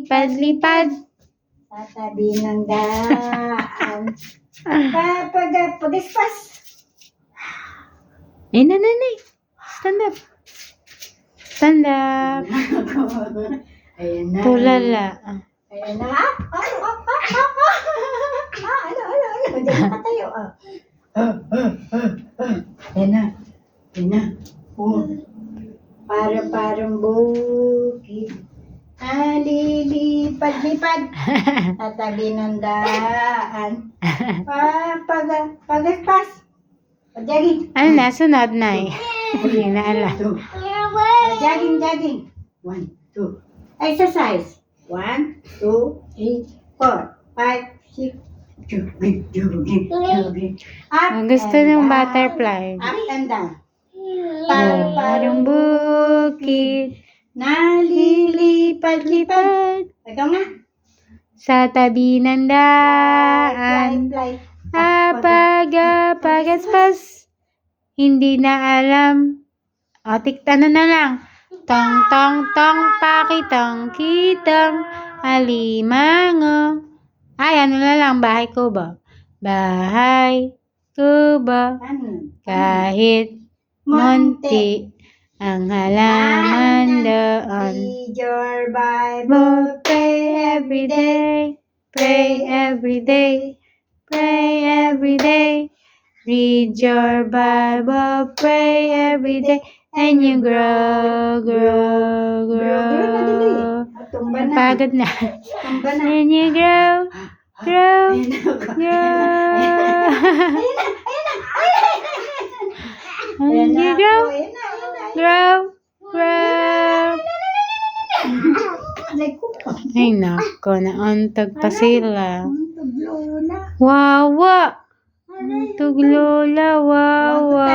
lipad-lipad. Sa tabi ng daan. Pagaspas. Eh, nanay. Stand up. Stand up. Ayan na. Tulala. Ayan na. Ano? Diyan ka tayo. Ayan na. Ayan na. Oh. Parang bukid. Lilipad-lipad. Sa tabi ng daan. Pagaspas. Jogging. Ano na? Sunod na eh. Hindi na ala. Jogging. 1, 2. Exercise. 1, 2, 3, 4, 5, 6. Jogging. Up Gusto and ng down. butterfly. Up and down. Parang bukid. Nalilipad-lipad. Ikaw nga. Sa tabi ng daan. Fly. Pagaspas. Hindi na alam. O, ano na lang. Tong, pakitong, kitang, alimango. Ay, ano na lang, bahay ko ba? Bahay ko ba? Ano? Kahit munti ang halaman doon. Read your Bible, Pray every day, pray every day, pray every day. Read your Bible, pray every day, and you grow. Tumba na. Pagod na. Tumba na. And you grow. And you grow. Ay, nako, nauntog pa sila. Wawa. Tuglola, wawa.